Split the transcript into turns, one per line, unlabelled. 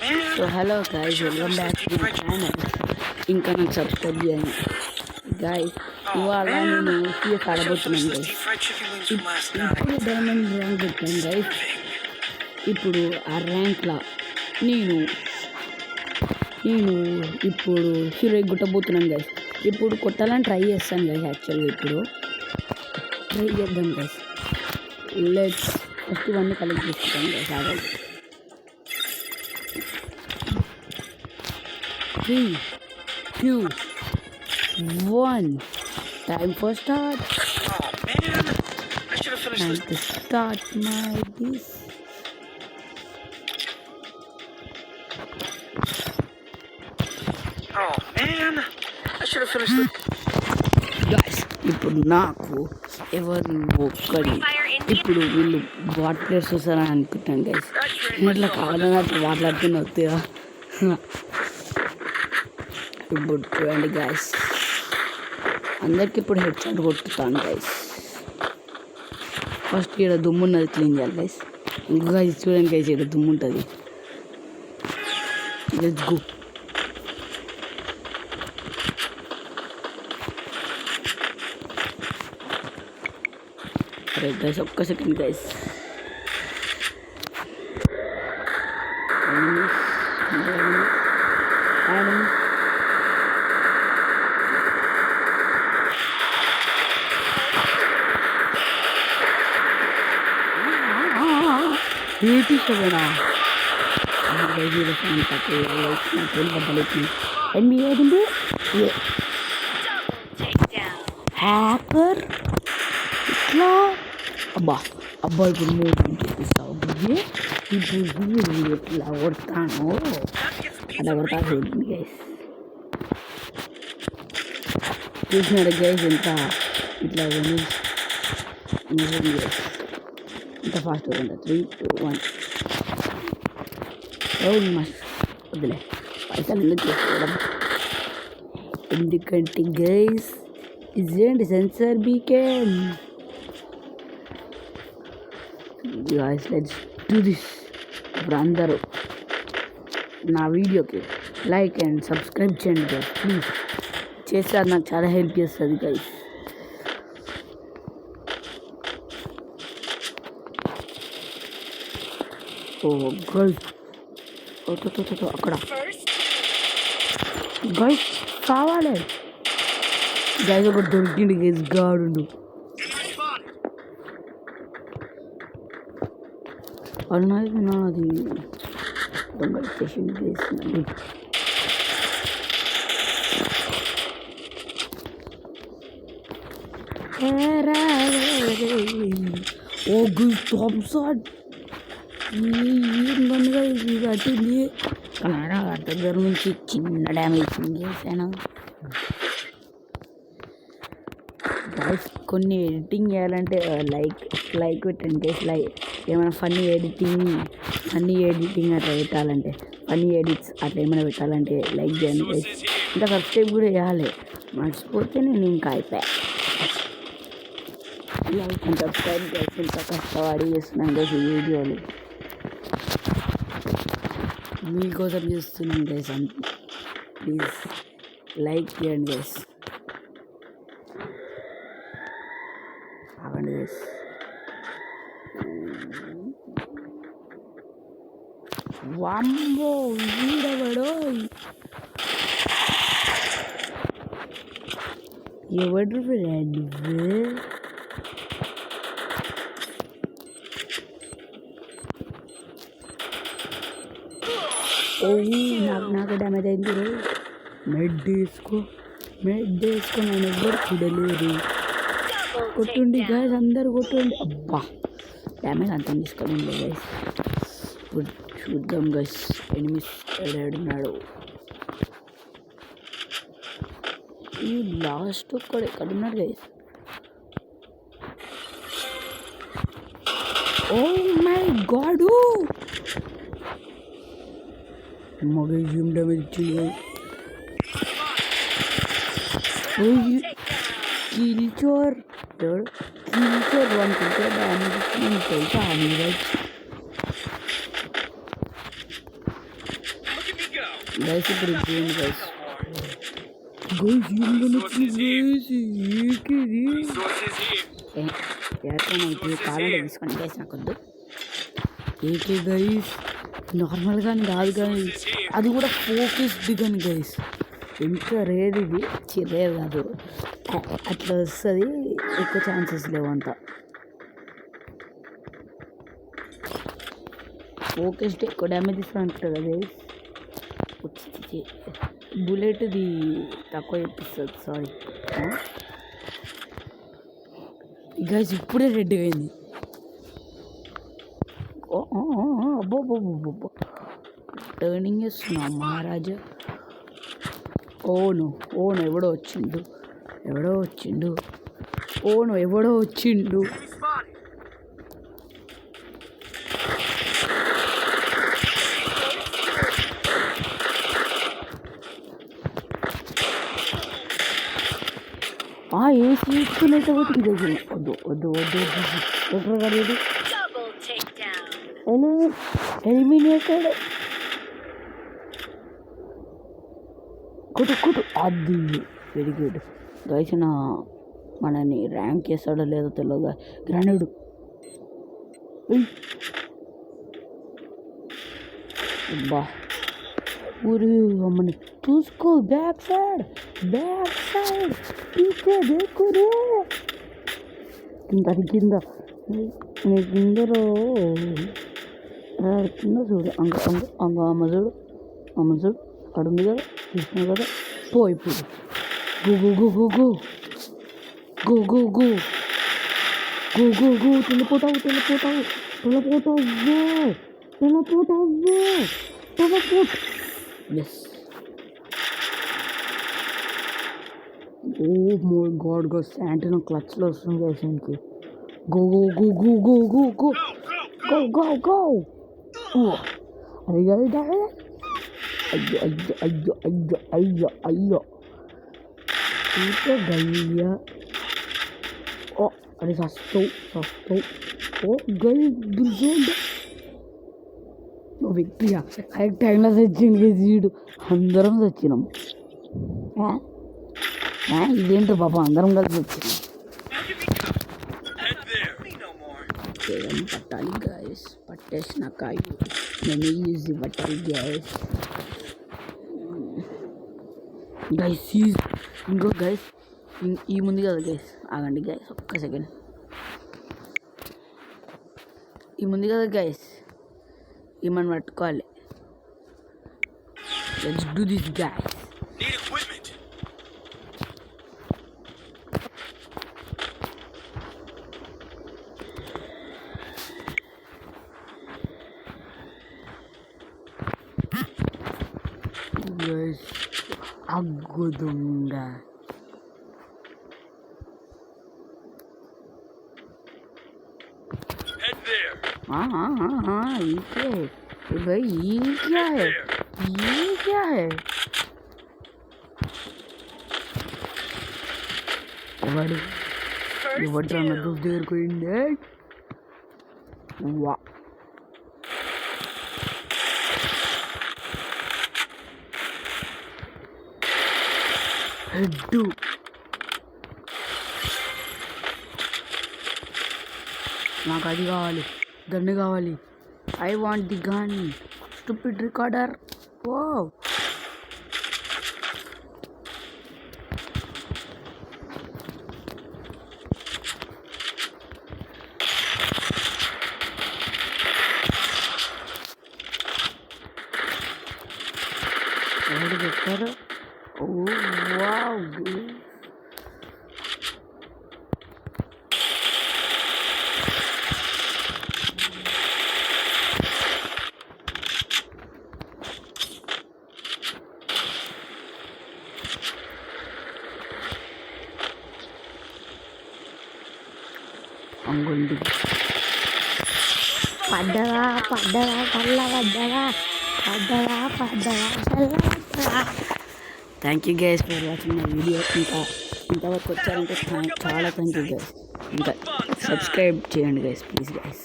So hello guys, welcome back to my channel. ఇంకా నాకు subscribe చేయండి గైస్. ఇవాళ నేను సిఎస్ ఆడబోతున్నాను గైస్. ఇప్పుడు డైమండ్ ర్యాంక్ పెట్టాను గైస్. ఇప్పుడు ఆ ర్యాంక్లో నేను ఇప్పుడు హీరో గుట్టబోతున్నాను గైస్. ఇప్పుడు కొట్టాలని ట్రై చేస్తాను గైస్. యాక్చువల్గా ఇప్పుడు ట్రై చేద్దాం గైస్. లెట్స్ ఫస్ట్ ఇవన్నీ కలెక్ట్ చేసుకుంటాను గైస్. ఆగండి. 3, 2, 1. Time for start.
Oh man, I should have finished
Time to
this.
start my this.
Oh man, I should have finished this.
Guys, ఇప్పుడు నాకు ఎవరు ఒక్కడి ఇప్పుడు వీళ్ళు వాట్ ప్లేయర్స్ వస్తారని అనుకుంటాను గైస్. ఇట్లా కావాలని అట్లా మాట్లాడుతున్నా వస్తాయా ఇప్పుడు చూడండి గైస్. అందరికి ఇప్పుడు హెడ్ షాట్ కొట్టుతాను గైస్. ఫస్ట్ ఇక్కడ దుమ్ము ఉన్నది క్లీన్ చేయాలి గైస్. ఇంకా ఇది చూడండి గైస్, ఇక్కడ దుమ్ము ఉంటుంది. Let's go. అరే గైస్ ఒక్క సెకండ్ గైస్. ఏటీసవేనా హ్యాకర్ ఇట్లా అబ్బా అబ్బా ఇప్పుడు మూడు చూపిస్తావు ఇప్పుడు ఎట్లా కొడతాను అలా కొడతా చూడండి గైస్. చూసినారు గైస్ ఎంత ఇట్లా గైస్ ఇంత ఫాస్ట్గా ఉంటుంది. 3, 2, 1 మస్త్ వద్దులే పైసలు ఎందుకు చేసుకోవడం. ఎందుకంటే గైస్ ఇదేంటి censor became guys. Let's do this. ఇప్పుడు అందరూ నా వీడియోకి లైక్ అండ్ సబ్స్క్రైబ్ చేయండి గైస్ ప్లీజ్. చేస్తే అది నాకు చాలా హెల్ప్ చేస్తుంది గైస్. ఓ గైస్ అక్కడ గైస్ కావాలి గైస్. ఒకటి దొరికింది గైస్ గాడు. అన్నది నాది దొంగ స్టేషన్ చేసిందండి. ఓ గైస్ టాప్ షాట్ ఏందనగా ఇది కట్టింది. కానీ దగ్గర నుంచి చిన్న డ్యామేజ్ చేశాను గైస్. కొన్ని ఎడిటింగ్ చేయాలంటే లైక్ పెట్టండి గైస్. ఏమైనా ఫన్నీ ఎడిటింగ్ అట్లా పెట్టాలంటే ఫన్నీ ఎడిట్స్ అట్లా ఏమైనా పెట్టాలంటే లైక్ చేయండి గైస్. ఇంకా సబ్స్క్రైబ్ కూడా చేయాలి. మర్చిపోతే నేను ఇంకా అయిపోయా. Like and subscribe guys. ఇంకా కష్టపడి చేస్తున్నాను గైస్ ఈ వీడియోలు మీకోసం చేస్తున్నాను గైస్. ప్లీజ్ లైక్ చేయండి గైస్. ఆగండి గైస్. వామ్మో వీడెవడో ఎవడు నువ్వు. ఓ నాకు డ్యామేజ్ అయింది. మెడ్ వేసుకో నన్ను ఎవ్వరు చూడలేరు. కొట్టుండి గైస్, అందరు కొట్టుండి. అబ్బా డ్యామేజ్ అంతా తీసుకోండి గైస్. ఇప్పుడు చూద్దాం గైస్ ఎనిమిస్ ఏడాడున్నాడు. ఈ లాస్ట్ ఒక్కడు ఎక్కడున్నాడు గైస్. ఓ మై గాడ్ మగ ఏం డ్యామేజ్ ఇచ్చింది. కిల్చోర్ వన్ కిల్చోర్ డ్యామేజ్ ఇచ్చింది తెలుసా. గైస్ ఇప్పుడు చూడండి గైస్ ఇప్పుడు కాలంలో తీసుకోండి గైస్ నాకు వద్దు ఏకే గైస్ నార్మల్గా కాదు కానీ అది కూడా ఫోకస్డ్ కానీ గైస్ ఎంత రేర్ ఇది రేర్ కాదు అట్లా వస్తుంది ఎక్కువ ఛాన్సెస్ లేవు అంత ఫోకస్డ్ ఎక్కువ డ్యామేజ్ ఇస్తుంది కదా గైస్ బుల్లెట్ది తక్కువ ఇప్పిస్తుంది సారీ గైస్ ఇప్పుడే రెడ్గా అయింది అబ్బో టర్నింగ్ చేస్తున్నా మహారాజా ఓను ఎవడో వచ్చిండు ఎవడో వచ్చిండు ఏసీ ఇచ్చుకున్నట్టు పోతుంది వద్దు ఎక్కడ కడదు ఎలిమినేటెడ్ కొట్టు అది వెరీ గుడ్ గైస్ మనని ర్యాంక్ చేస్తాడో లేదో తెలియదు గ్రానైడ్ బా ఊరి అమ్మని చూసుకో బ్యాక్ సైడ్ పీకే దేకురే కింద కింద చూడు అంగ అమ్మ చూడు అడుంది కదా చూసినావు కదా పో ఇప్పుడు గో వెళ్ళిపోతావు yes oh my god go Santino క్లచ్లో వస్తుంది వేసానికి గో అది కాదు అయ్యో ఇంకా గయ్యా ఓ అది సస్తావు ఓ గై దుర్జోండి వ్యక్తి కరెక్ట్ టైంలో చచ్చింది జీడు అందరం చచ్చినాం ఇదేంటో పాప అందరం కలిసి వచ్చినాం పట్టాలి గాయస్ పట్టేసిన కాయ నేను ఈజీ పట్టాలి గాయస్ ఇంకో గైస్ ఈ ముందు కదా గైస్ ఆగండి గైస్ ఒక్క సెకండ్ ఈ ముందు కదా గైస్ మనం పట్టుకోవాలి let's do this guys guys అగ్గుదుంగా भाई ये क्या है ఎవడ్రా నా దోస్త్ దగ్గరకు పోయిండే వా హెడ్ నాకు అది కావాలి గన్ను కావాలి I want the gun stupid recorder oh ఎవరు పెట్టారు ఓ వావ్ అంగుండి పడ్డరా thank you guys for watching my video ఇంతవరకు వచ్చారంటే చాలా థ్యాంక్ యూ గైస్ ఇంకా సబ్స్క్రైబ్ చేయండి గైస్ ప్లీజ్ గైస్